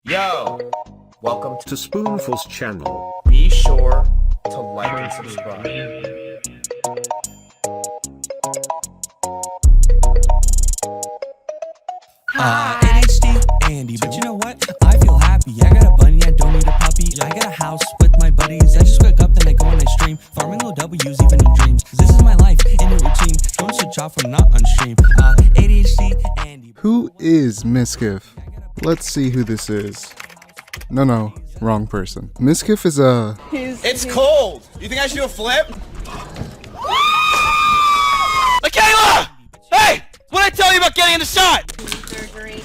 Yo, welcome to Spoonful's channel. Be sure to like and subscribe. ADHD, Andy, but you know what? I feel happy. I got a bunny, I don't need a puppy. I got a house with my buddies. I just wake up, then I go on I stream. Farming low W's, even in dreams. This is my life, in a routine. Don't switch off from not on stream. ADHD, Andy. Who is Mizkif? Let's see who this is. No, wrong person. Mizkif is a... It's cold! You think I should do a flip? Michaela! Hey! What'd I tell you about getting in the shot? Surgery.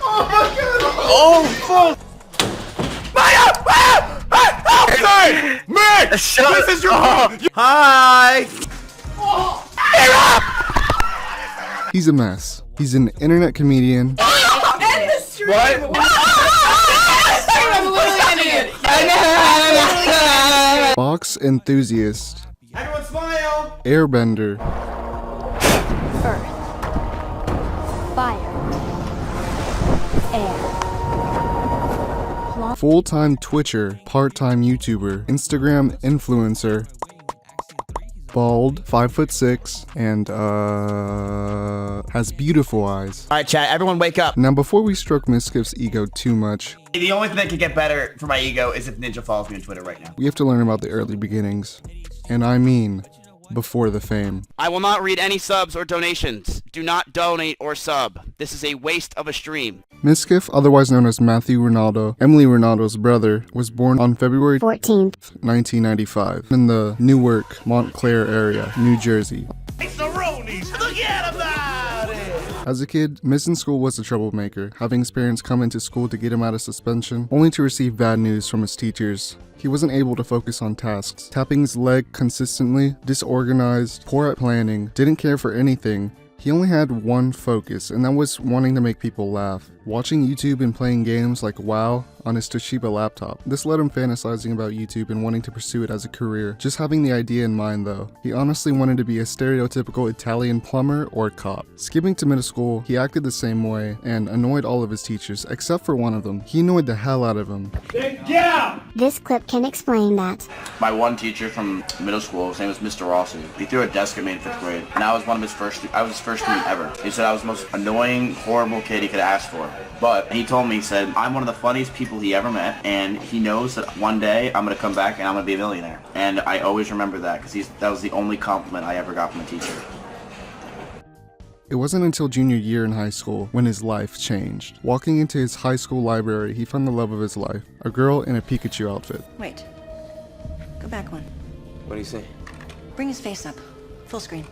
Oh my god! Oh fuck! Maya! Hey! Mick! This is your Hi! He's a mess. He's an internet comedian, What? box enthusiast, Everyone smile! airbender, Earth. Fire. Air. full-time Twitcher, part-time YouTuber, Instagram influencer, bald, 5'6", and has beautiful eyes. Alright chat, everyone wake up. Now before we stroke Mizkif's ego too much, The only thing that could get better for my ego is if Ninja follows me on Twitter right now. we have to learn about the early beginnings. And I mean, before the fame. I will not read any subs or donations. Do not donate or sub. This is a waste of a stream. Mizkif, otherwise known as Matthew Ronaldo, Emily Ronaldo's brother, was born on February 14th. 1995 in the Newark, Montclair area, New Jersey. As a kid, Miz in school was a troublemaker, having his parents come into school to get him out of suspension, only to receive bad news from his teachers. He wasn't able to focus on tasks, tapping his leg consistently, disorganized, poor at planning, didn't care for anything. He only had one focus, and that was wanting to make people laugh. Watching YouTube and playing games like WoW on his Toshiba laptop. This led him fantasizing about YouTube and wanting to pursue it as a career. Just having the idea in mind though, he honestly wanted to be a stereotypical Italian plumber or cop. Skipping to middle school, he acted the same way and annoyed all of his teachers, except for one of them. He annoyed the hell out of him. This clip can explain that. My one teacher from middle school, his name was Mr. Rossi. He threw a desk at me in 5th grade, and I was his first student ever. He said I was the most annoying, horrible kid he could ask for. But he told me, he said, I'm one of the funniest people he ever met, and he knows that one day I'm going to come back and I'm going to be a millionaire. And I always remember that, because that was the only compliment I ever got from a teacher. It wasn't until junior year in high school when his life changed. Walking into his high school library, he found the love of his life, a girl in a Pikachu outfit. Wait. Go back one. What do you say? Bring his face up. Full screen.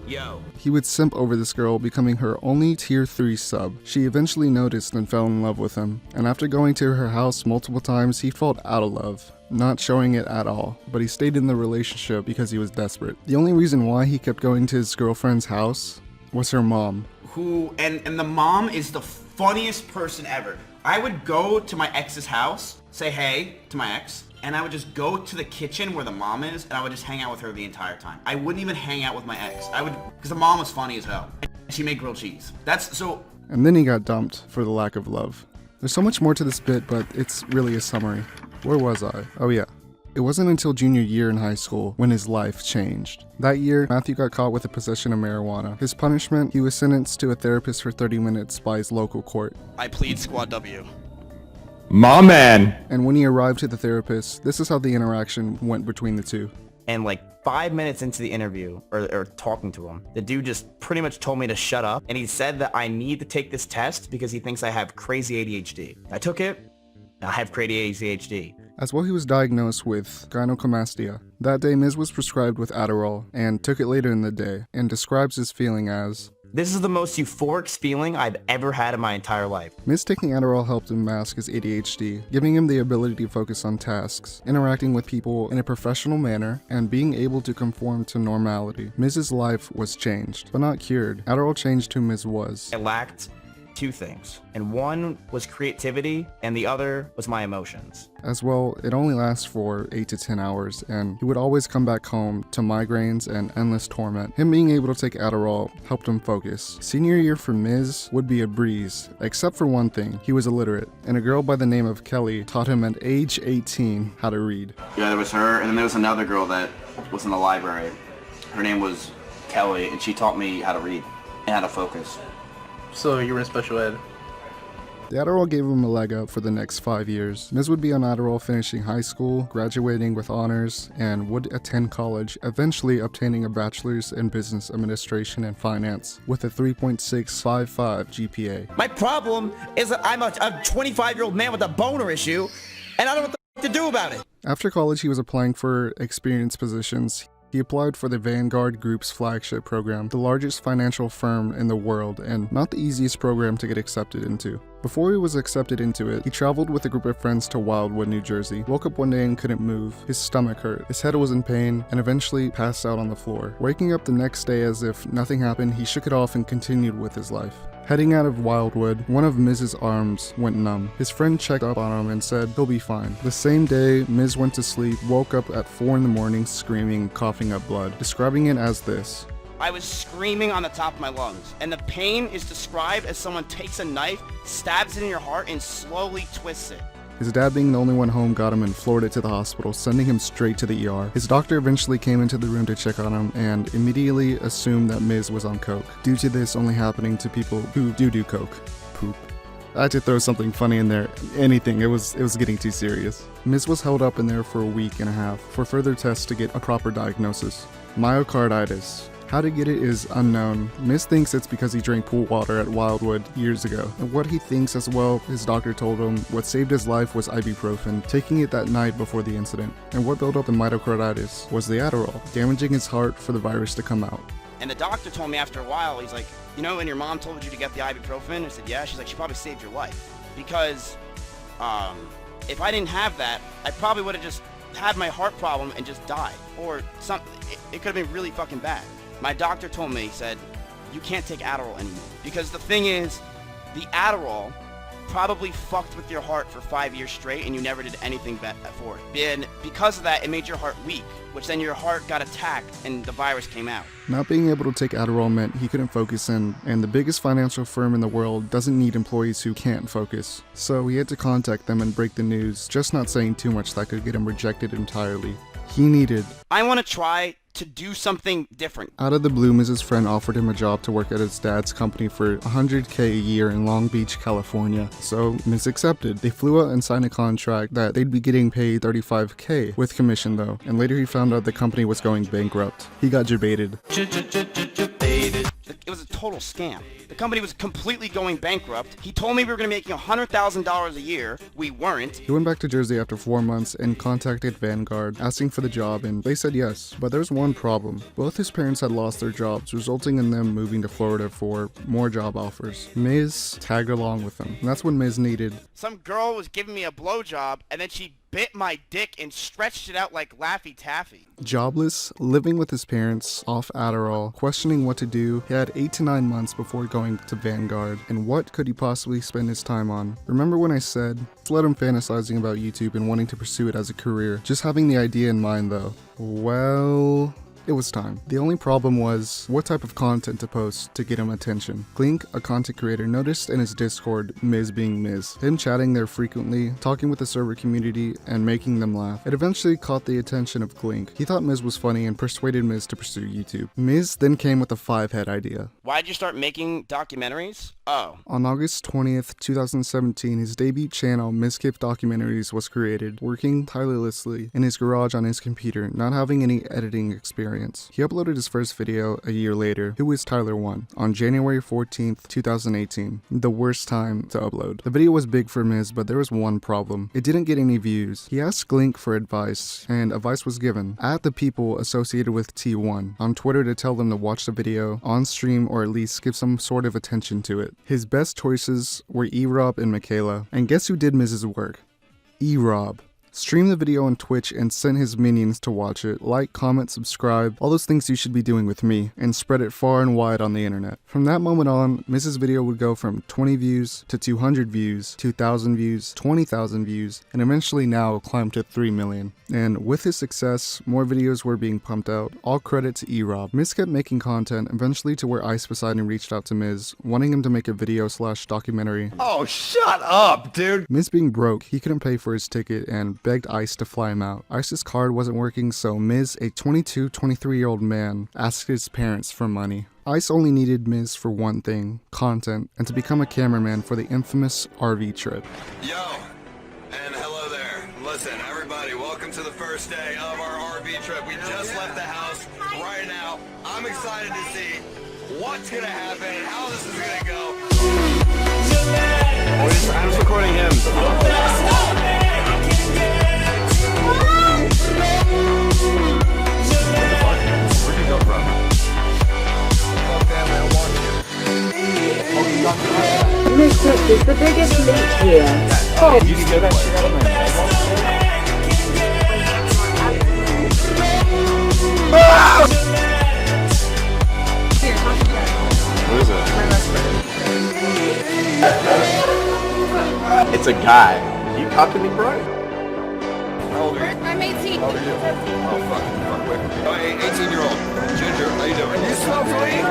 Yo. He would simp over this girl, becoming her only tier 3 sub. She eventually noticed and fell in love with him, and after going to her house multiple times, he felt out of love. Not showing it at all, but he stayed in the relationship because he was desperate. The only reason why he kept going to his girlfriend's house was her mom. And the mom is the funniest person ever. I would go to my ex's house, say hey to my ex, and I would just go to the kitchen where the mom is, and I would just hang out with her the entire time. I wouldn't even hang out with my ex. Because the mom was funny as hell. She made grilled cheese. And then he got dumped for the lack of love. There's so much more to this bit, but it's really a summary. Where was I? Oh yeah. It wasn't until junior year in high school when his life changed. That year, Matthew got caught with the possession of marijuana. His punishment, he was sentenced to a therapist for 30 minutes by his local court. I plead Squad W. My man. And when he arrived to the therapist, this is how the interaction went between the two. And like 5 minutes into the interview, or talking to him, the dude just pretty much told me to shut up. And he said that I need to take this test because he thinks I have crazy ADHD. I took it. I have crazy ADHD. As well, he was diagnosed with gynecomastia. That day, Miz was prescribed with Adderall and took it later in the day, and describes his feeling as, This is the most euphoric feeling I've ever had in my entire life. Miz taking Adderall helped him mask his ADHD, giving him the ability to focus on tasks, interacting with people in a professional manner, and being able to conform to normality. Miz's life was changed, but not cured. Adderall changed who Miz was. I lacked two things, and one was creativity and the other was my emotions. As well, it only lasts for 8 to 10 hours, and he would always come back home to migraines and endless torment. Him being able to take Adderall helped him focus. Senior year for Miz would be a breeze, except for one thing: he was illiterate, and a girl by the name of Kelly taught him at age 18 how to read. Yeah, there was her, and then there was another girl that was in the library. Her name was Kelly, and she taught me how to read and how to focus. So you were in special ed? The Adderall gave him a leg up for the next 5 years. Miz would be on Adderall finishing high school, graduating with honors, and would attend college, eventually obtaining a bachelor's in business administration and finance with a 3.655 GPA. My problem is that I'm a 25-year-old man with a boner issue, and I don't know what the to do about it. After college, he was applying for experienced positions. He applied for the Vanguard Group's flagship program, the largest financial firm in the world, and not the easiest program to get accepted into. Before he was accepted into it, he traveled with a group of friends to Wildwood, New Jersey, woke up one day and couldn't move, his stomach hurt, his head was in pain, and eventually passed out on the floor. Waking up the next day as if nothing happened, he shook it off and continued with his life. Heading out of Wildwood, one of Miz's arms went numb. His friend checked up on him and said he'll be fine. The same day, Miz went to sleep, woke up at 4 in the morning screaming, coughing up blood, describing it as this. I was screaming on the top of my lungs, and the pain is described as someone takes a knife, stabs it in your heart, and slowly twists it. His dad, being the only one home, got him in Florida to the hospital, sending him straight to the ER. His doctor eventually came into the room to check on him and immediately assumed that Miz was on coke, due to this only happening to people who do coke. Poop. I had to throw something funny in there. Anything. It was getting too serious. Miz was held up in there for a week and a half for further tests to get a proper diagnosis. Myocarditis. How to get it is unknown. Miz thinks it's because he drank pool water at Wildwood years ago. And what he thinks as well, his doctor told him what saved his life was ibuprofen, taking it that night before the incident. And what built up the myocarditis was the Adderall, damaging his heart for the virus to come out. And the doctor told me after a while, he's like, you know, when your mom told you to get the ibuprofen? I said, yeah. She's like, she probably saved your life. Because if I didn't have that, I probably would have just had my heart problem and just died. Or something. It could have been really fucking bad. My doctor told me, he said, you can't take Adderall anymore. Because the thing is, the Adderall probably fucked with your heart for 5 years straight and you never did anything for it. And because of that, it made your heart weak, which then your heart got attacked and the virus came out. Not being able to take Adderall meant he couldn't focus in, and the biggest financial firm in the world doesn't need employees who can't focus. So he had to contact them and break the news, just not saying too much that could get him rejected entirely. He needed... I want to try to do something different. Out of the blue, Mrs. Friend offered him a job to work at his dad's company for $100K a year in Long Beach, California. So Miz accepted. They flew out and signed a contract that they'd be getting paid $35K with commission though, and later he found out the company was going bankrupt. He got jebaited. It was a total scam. The company was completely going bankrupt. He told me we were going to be making $100,000 a year. We weren't. He went back to Jersey after 4 months and contacted Vanguard, asking for the job, and they said yes. But there's one problem. Both his parents had lost their jobs, resulting in them moving to Florida for more job offers. Miz tagged along with them, and that's when Miz needed... Some girl was giving me a blowjob, and then she bit my dick and stretched it out like Laffy Taffy. Jobless, living with his parents, off Adderall, questioning what to do, he had 8 to 9 months before going to Vanguard, and what could he possibly spend his time on? Remember when I said, let him fantasizing about YouTube and wanting to pursue it as a career, just having the idea in mind though? Well... it was time. The only problem was what type of content to post to get him attention. Glink, a content creator, noticed in his Discord Miz being Miz, him chatting there frequently, talking with the server community, and making them laugh. It eventually caught the attention of Glink. He thought Miz was funny and persuaded Miz to pursue YouTube. Miz then came with a 5-head idea. Why'd you start making documentaries? Oh. On August 20th, 2017, his debut channel, Mizkif Documentaries, was created, working tirelessly in his garage on his computer, not having any editing experience. He uploaded his first video a year later, Who is Tyler 1, on January 14th, 2018, the worst time to upload. The video was big for Miz, but there was one problem. It didn't get any views. He asked Glink for advice, and advice was given. At the people associated with T1 on Twitter to tell them to watch the video on stream or at least give some sort of attention to it. His best choices were E-Rob and Michaela, and guess who did Miz's work? E-Rob. stream the video on Twitch and send his minions to watch it, like, comment, subscribe, all those things you should be doing with me, and spread it far and wide on the internet. From that moment on, Miz's video would go from 20 views to 200 views, 2,000 views, 20,000 views, and eventually now climbed to 3 million. And with his success, more videos were being pumped out, all credit to E-Rob. Miz kept making content, eventually to where Ice Poseidon reached out to Miz, wanting him to make a video/documentary. Oh, shut up, dude. Miz being broke, he couldn't pay for his ticket and begged Ice to fly him out. Ice's card wasn't working, so Miz, a 22, 23-year-old man, asked his parents for money. Ice only needed Miz for one thing, content, and to become a cameraman for the infamous RV trip. Yo, and hello there. Listen, everybody, welcome to the first day of our RV trip. We just left the house right now. I'm excited to see what's gonna happen and how this is gonna go. I'm just recording him. Where'd you go from? Mizkif is the biggest leech here. Oh, you can go back to What is it? It's a guy. You talking to me, bro? How old are you? I'm 18. How old are you? Oh, fuck, wait. Oh, hey, 18-year-old. Ginger, how you doing? You smoke weed?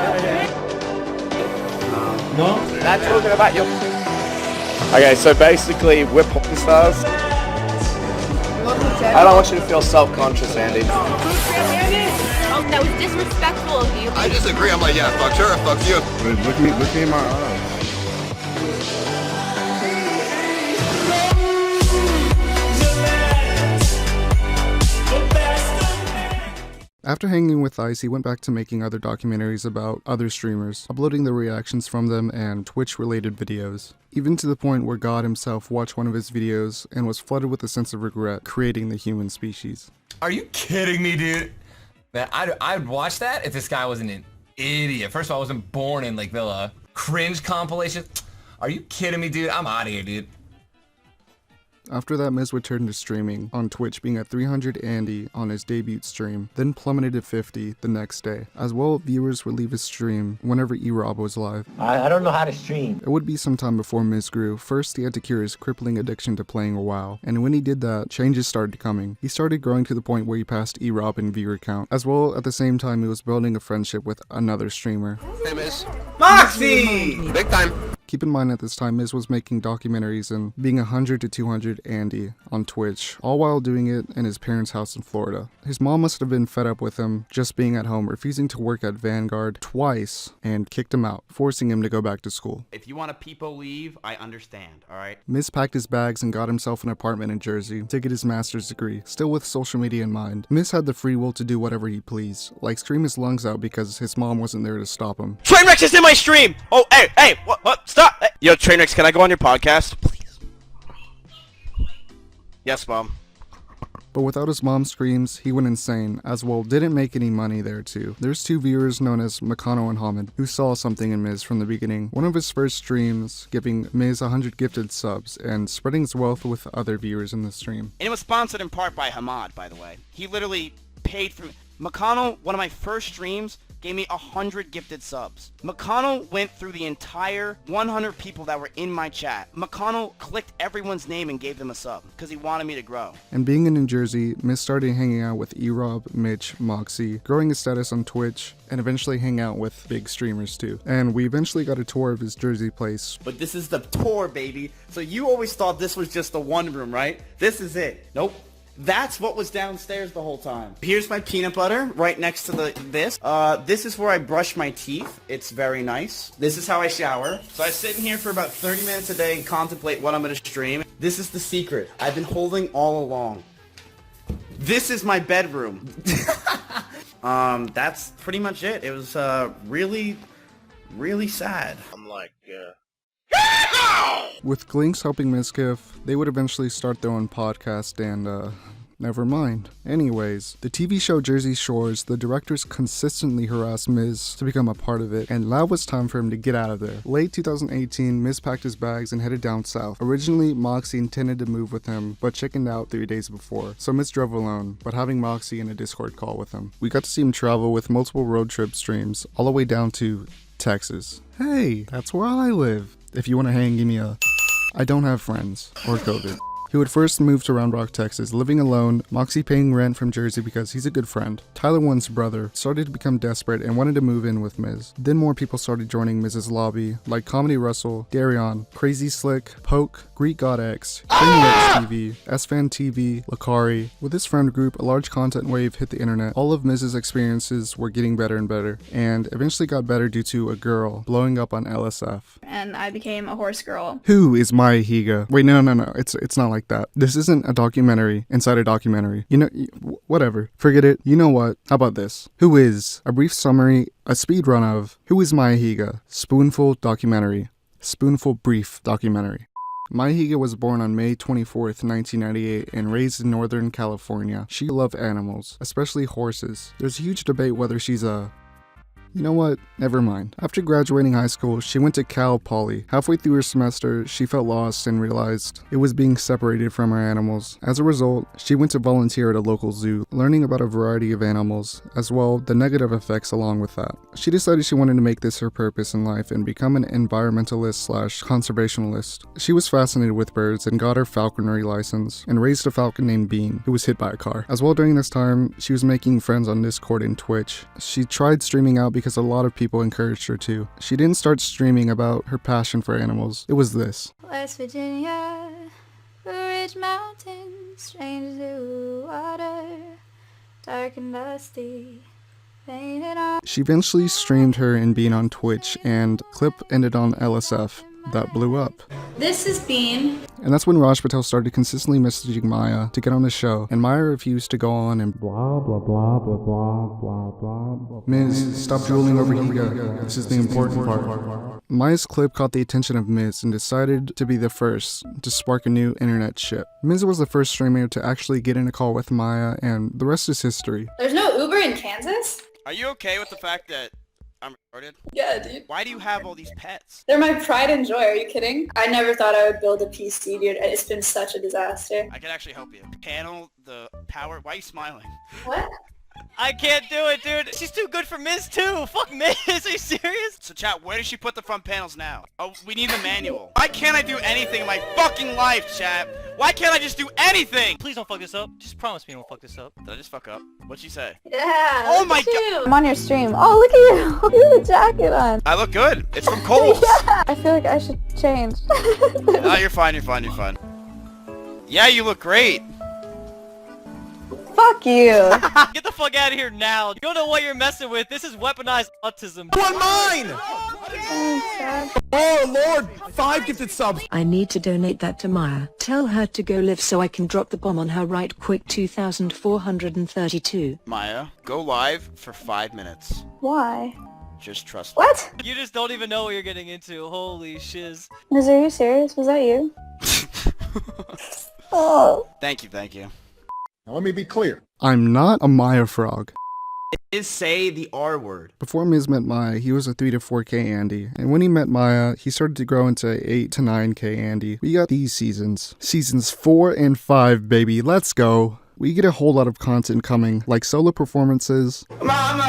No. Not talking about you. Okay, so basically, we're porn stars. I don't want you to feel self-conscious, Andy. Oh, that was disrespectful of you. I disagree. I'm like, yeah, fuck her, fuck you. Look me in my eyes. After hanging with Ice, he went back to making other documentaries about other streamers, uploading the reactions from them and Twitch-related videos, even to the point where God himself watched one of his videos and was flooded with a sense of regret creating the human species. Are you kidding me, dude? Man, I'd watch that if this guy wasn't an idiot. First of all, I wasn't born in Lake Villa. Cringe compilation. Are you kidding me, dude? I'm out of here, dude. After that, Miz would turn to streaming, on Twitch being at 300 Andy on his debut stream, then plummeted to 50 the next day. As well, viewers would leave his stream whenever E-Rob was live. I don't know how to stream. It would be some time before Miz grew. First, he had to cure his crippling addiction to playing a WoW, and when he did that, changes started coming. He started growing to the point where he passed E-Rob in viewer count. As well, at the same time, he was building a friendship with another streamer. Hey, miss. Moxie! Big time. Keep in mind at this time, Miz was making documentaries and being 100 to 200 Andy on Twitch, all while doing it in his parents' house in Florida. His mom must have been fed up with him just being at home, refusing to work at Vanguard twice, and kicked him out, forcing him to go back to school. If you want a peepo leave, I understand, alright? Miz packed his bags and got himself an apartment in Jersey to get his master's degree, still with social media in mind. Miz had the free will to do whatever he pleased, like scream his lungs out because his mom wasn't there to stop him. Trainwreck is in my stream! Oh, hey, what, stop! Hey. Yo, Trainwreck, can I go on your podcast? Please. Yes, Mom. But without his mom's screams, he went insane, as well didn't make any money there too. There's two viewers known as Makano and Hamid, who saw something in Miz from the beginning. One of his first streams, giving Miz 100 gifted subs, and spreading his wealth with other viewers in the stream. And it was sponsored in part by Hamad, by the way. He literally paid for... McConnell, one of my first streams, gave me 100 gifted subs. McConnell went through the entire 100 people that were in my chat. McConnell clicked everyone's name and gave them a sub because he wanted me to grow. And being in New Jersey, Miz started hanging out with E-Rob, Mitch, Moxie, growing his status on Twitch, and eventually hang out with big streamers too. And we eventually got a tour of his Jersey place. But this is the tour, baby. So you always thought this was just the one room, right? This is it. Nope. That's what was downstairs the whole time. Here's my peanut butter right next to this. This is where I brush my teeth. It's very nice. This is how I shower. So I sit in here for about 30 minutes a day and contemplate what I'm going to stream. This is the secret I've been holding all along. This is my bedroom. That's pretty much it. It was really, really sad. I'm like, With Glinks helping Mizkif, they would eventually start their own podcast and Never mind. Anyways, the TV show Jersey Shore's, the directors consistently harassed Miz to become a part of it, and now was time for him to get out of there. Late 2018, Miz packed his bags and headed down south. Originally, Moxie intended to move with him, but chickened out 3 days before, so Miz drove alone, but having Moxie in a Discord call with him. We got to see him travel with multiple road trip streams, all the way down to Texas. Hey, that's where I live. If you want to hang, give me a... I don't have friends, or COVID. He would first move to Round Rock, Texas, living alone, Moxie paying rent from Jersey because he's a good friend. Tyler One's brother started to become desperate and wanted to move in with Miz. Then more people started joining Miz's lobby, like Comedy Russell, Darion, Crazy Slick, Poke, Greek God X, Rex TV, SFan TV, Lakari. With his friend group, a large content wave hit the internet. All of Miz's experiences were getting better and better, and eventually got better due to a girl blowing up on LSF. And I became a horse girl. Who is my Higa? Wait, no, it's not like that. This isn't a documentary inside a documentary. You know, whatever. Forget it. You know what? How about this? Who is? A brief summary, a speed run of Who is Maya Higa? Spoonful documentary. Spoonful brief documentary. Maya Higa was born on May 24th, 1998 and raised in Northern California. She loved animals, especially horses. There's a huge debate whether she's a... You know what? Never mind. After graduating high school, she went to Cal Poly. Halfway through her semester, she felt lost and realized it was being separated from her animals. As a result, she went to volunteer at a local zoo, learning about a variety of animals, as well the negative effects along with that. She decided she wanted to make this her purpose in life and become an environmentalist/conservationalist. She was fascinated with birds and got her falconry license and raised a falcon named Bean, who was hit by a car. As well, during this time, she was making friends on Discord and Twitch. She tried streaming out because a lot of people encouraged her to. She didn't start streaming about her passion for animals. It was this. West Virginia, Ridge Mountains, strange blue water, dark and dusty, painted on. She eventually streamed her and Bean on Twitch, and clip ended on LSF. That blew up. This is Bean. And that's when Raj Patel started consistently messaging Maya to get on the show, and Maya refused to go on and blah blah blah blah blah blah blah. Miz, stop drooling over Higa. This is the important part. Maya's clip caught the attention of Miz and decided to be the first to spark a new internet ship. Miz was the first streamer to actually get in a call with Maya, and the rest is history. There's no Uber in Kansas? Are you okay with the fact that I'm retarded? Yeah, dude. Why do you have all these pets? They're my pride and joy. Are you kidding? I never thought I would build a PC, dude. It's been such a disaster. I can actually help you. Panel the power. Why are you smiling? What? I can't do it, dude. She's too good for Miz too. Fuck Miz. Are you serious? So chat, where does she put the front panels now? Oh, we need the manual. Why can't I do anything in my fucking life, chat? Why can't I just do anything? Please don't fuck this up. Just promise me you won't fuck this up. Did I just fuck up? What'd she say? Yeah. Oh my god. I'm on your stream. Oh, look at you. You have a jacket on. I look good. It's from Kohl's. Yeah. I feel like I should change. No, you're fine. You're fine. You're fine. Yeah, you look great. Fuck you. Get the fuck out of here now. You don't know what you're messing with. This is weaponized autism. One mine! Oh Lord, 5 gifted subs. I need to donate that to Maya. Tell her to go live so I can drop the bomb on her right quick. 2432. Maya, go live for 5 minutes. Why? Just trust me. What? You just don't even know what you're getting into. Holy shiz. Liz, are you serious? Was that you? Oh. Thank you. Thank you. Now let me be clear. I'm not a Maya frog. It is say the R word. Before Miz met Maya, he was a 3 to 4K Andy. And when he met Maya, he started to grow into 8 to 9K Andy. We got these seasons. Seasons 4 and 5, baby. Let's go. We get a whole lot of content coming, like solo performances. Mama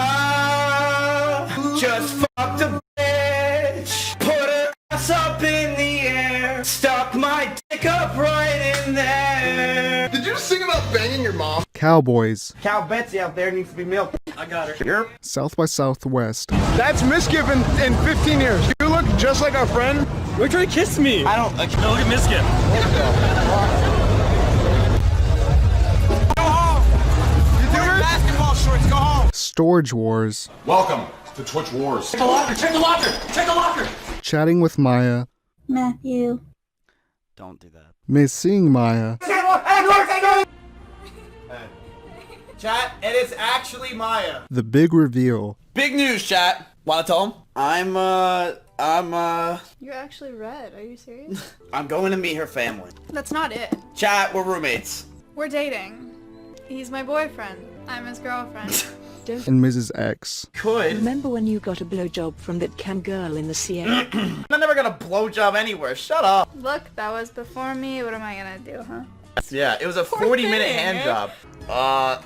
just fucked a bitch. Put her ass up in the air. Stuck my dick up right in there. Did you sing about banging your mom? Cowboys. Cow Betsy out there needs to be milked. I got her. Here. South by Southwest. That's Mizkif in 15 years. You look just like our friend. You're trying to kiss me. I don't. No, look at Mizkif. Go home. You do your basketball shorts. Go home. Storage Wars. Welcome to Twitch Wars. Check the locker. Check the locker. Check the locker. Chatting with Maya. Matthew. Don't do that. Missing Maya. Chat, it is actually Maya. The big reveal. Big news, chat. Wanna tell him? I'm You're actually red. Are you serious? I'm going to meet her family. That's not it. Chat, we're roommates. We're dating. He's my boyfriend. I'm his girlfriend. And Mrs. X. Could. Remember when you got a blowjob from that cam girl in the CA? I never got a blowjob anywhere. Shut up. Look, that was before me. What am I gonna do, huh? Yeah, it was a 40-minute hand job.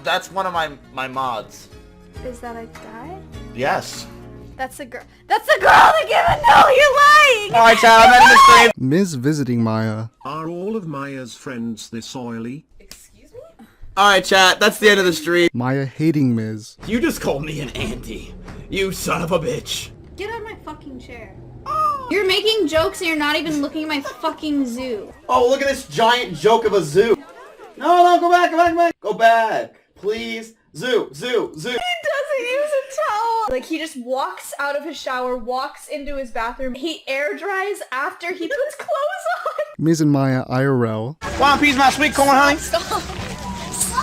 That's one of my mods. Is that a guy? Yes. That's a girl. That's a girl that gave it. No, you're lying! Alright, child, I'm ending the stream. Ms. visiting Maya. Are all of Maya's friends this oily? Alright, chat, that's the end of the stream. Maya hating Ms. You just called me an auntie. You son of a bitch. Get out of my fucking chair. You're making jokes and you're not even looking at my fucking zoo. Oh, look at this giant joke of a zoo. No, go back, Go back. Please. Zoo. He doesn't use a towel. Like, he just walks out of his shower, walks into his bathroom. He air dries after he puts clothes on. Ms. and Maya IRL. One piece of my sweet corn, honey. Stop.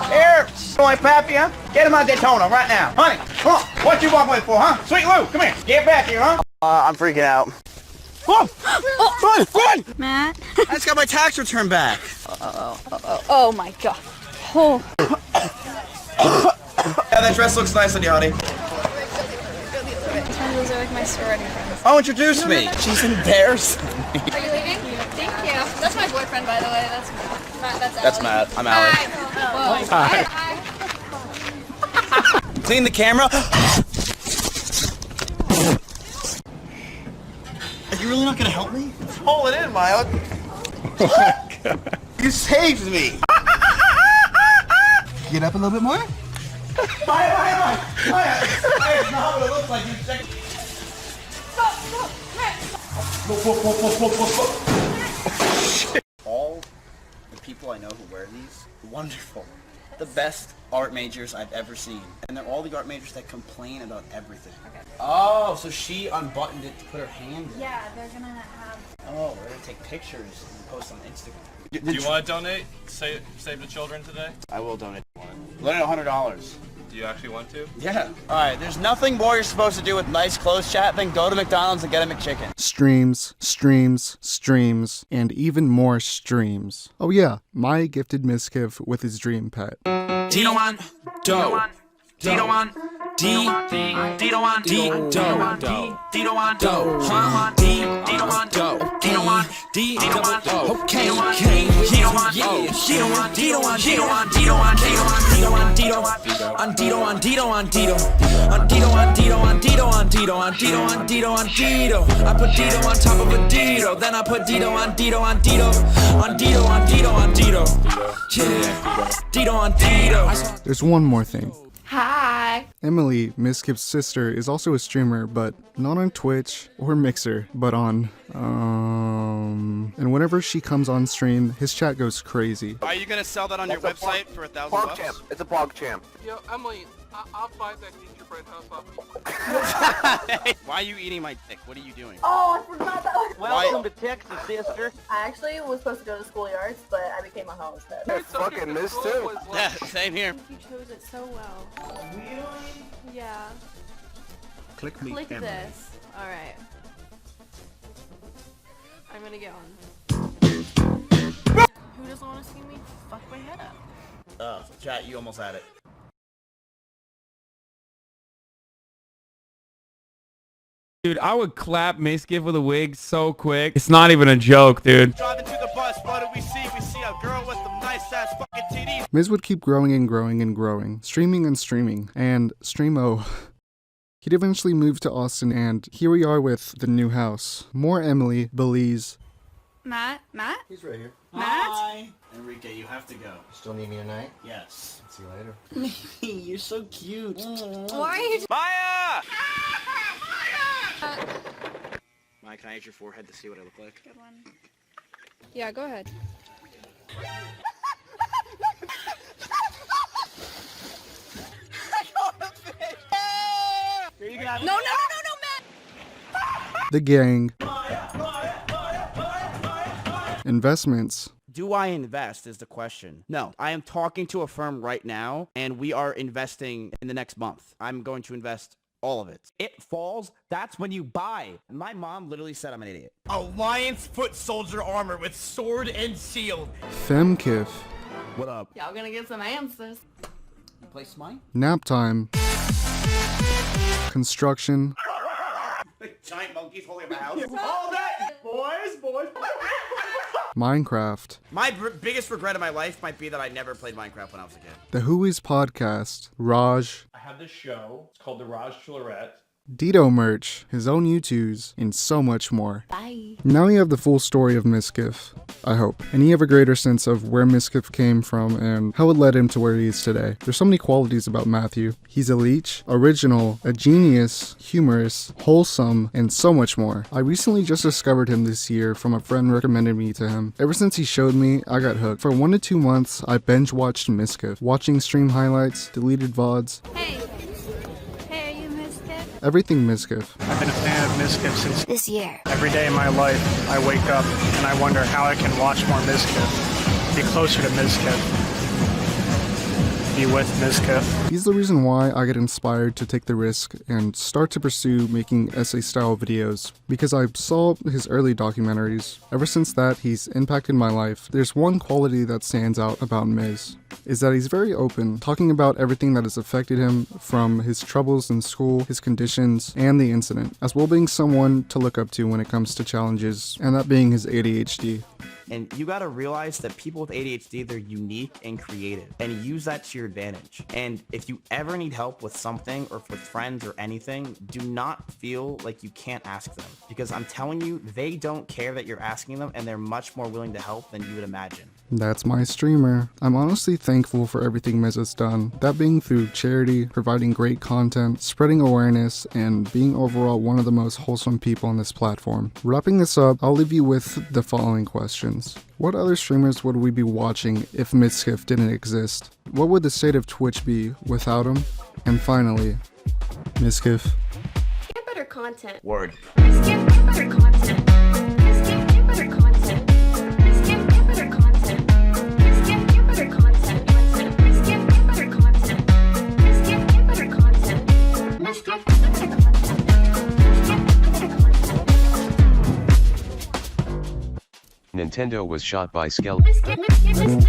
Here, boy, Pappy, huh? Get him out Daytona right now. Honey, come on. What you walking away for, huh? Sweet Lou, come here. Get back here, huh? I'm freaking out. Run! Matt? I just got my tax return back. Oh my god. Oh. Yeah, that dress looks nice on you, honey. Those are like my sorority friends. Oh, introduce me. She's embarrassing me. Are you leaving? Thank you. That's my boyfriend, by the way. That's Matt. That's Matt. I'm Allie. Hi. Clean the camera. Are you really not gonna help me? Hold it in, Maya. You saved me. Get up a little bit more. Maya. It's not what it looks like. You check. Shit. All the people I know who wear these, wonderful. The best art majors I've ever seen. And they're all the art majors that complain about everything. Okay. Oh, so she unbuttoned it to put her hand in. Yeah, they're gonna have... Oh, we're gonna take pictures and post on Instagram. Do you want to donate? Save the children today? I will donate. Donate $100. Do you actually want to? Yeah. Alright, there's nothing more you're supposed to do with nice clothes, chat, than go to McDonald's and get a McChicken. Streams, and even more streams. Oh yeah, Maya gifted Mizkif with his dream pet. Dedo on do. Dedo on D. Dedo on D. Do. Dedo on do. Dedo on do. Dedo on D. Dedo on do. Okay. Dedo on Dedo on Dedo on Dedo on Dedo on Dedo on Dedo on Dedo on Dedo on Dedo on Dedo on Dedo on Dedo on Dedo on Dedo on Dedo on Dedo. I put Dedo on top of a Dedo, then I put Dedo on Dedo on Dedo on Dedo on Dedo on Dedo. Yeah. Dedo on Dedo. There's one more thing. Hi. Emily, Mizkif's sister, is also a streamer, but not on Twitch or Mixer, but on, and whenever she comes on stream, his chat goes crazy. Are you gonna sell that on your website for $1,000? It's a blog champ. Yo, Emily, I'll find that teacher friend house off. Why are you eating my dick? What are you doing? Oh, I forgot that was... Welcome to Texas, sister. I actually was supposed to go to schoolyards, but I became a host. I fucking missed too. Yeah, same here. You chose it so well. Really? Yeah. Click me, Click Emily. this. Alright. I'm gonna get on. Who doesn't want to see me fuck my head up? Chat, you almost had it. Dude, I would clap Mizkif with a wig so quick. It's not even a joke, dude. Driving to the bus, what do we see? We see a girl with some nice ass fucking titties. Miz would keep growing and growing and growing, streaming and streaming, and streamo. He'd eventually move to Austin, and here we are with the new house. More Emily, Belize. Matt? He's right here. Matt? Hi. Enrique, you have to go. Still need me tonight? Yes. See you later. You're so cute. Why are you... Maya! Maya, can I hit your forehead to see what I look like? Good one. Yeah, go ahead. No, Matt! The gang. Investments. Do I invest is the question. No, I am talking to a firm right now, and we are investing in the next month. I'm going to invest all of it. It falls, that's when you buy. My mom literally said I'm an idiot. Alliance foot soldier armor with sword and shield. Femkif. What up? Y'all gonna get some answers. play Smite? nap time, construction, Giant monkeys holding up a house. All that, boys. Minecraft, My biggest regret of my life might be that I never played Minecraft when I was a kid. the hiii's podcast, Raj, I have this show. It's called The Raj Chillerette. Dedo merch, his own YouTubes, and so much more. Bye. Now you have the full story of Mizkif, I hope, and you have a greater sense of where Mizkif came from and how it led him to where he is today. There's so many qualities about Matthew. He's a leech, original, a genius, humorous, wholesome, and so much more. I recently just discovered him this year from a friend recommended me to him. Ever since he showed me, I got hooked. For 1 to 2 months, I binge watched Mizkif, watching stream highlights, deleted VODs, Hey, are you Mizkif? everything Mizkif. I've been a fan of Mizkif since This year. every day of my life. I wake up and I wonder how I can watch more Mizkif, be closer to Mizkif, be with Mizkif. He's the reason why I get inspired to take the risk and start to pursue making essay-style videos, because I saw his early documentaries. Ever since that, he's impacted my life. There's one quality that stands out about Miz, is that he's very open, talking about everything that has affected him, from his troubles in school, his conditions, and the incident, as well being someone to look up to when it comes to challenges, and that being his ADHD. And you gotta realize that people with ADHD, they're unique and creative, and use that to your advantage. And if you ever need help with something or with friends or anything, do not feel like you can't ask them, because I'm telling you, they don't care that you're asking them, and they're much more willing to help than you would imagine. That's my streamer. I'm honestly thankful for everything Miz has done, that being through charity, providing great content, spreading awareness, and being overall one of the most wholesome people on this platform. Wrapping this up, I'll leave you with the following questions. What other streamers would we be watching if Mizkif didn't exist? What would the state of Twitch be without him? And finally, Mizkif. Get better content. Word. Mizkif, get better content. Mizkif, get better content. Mizkif, get better content. Mizkif, get better content. Mizkif, get better content. Mizkif, get better content. Mizkif, get better content. Nintendo was shot by Mizkif,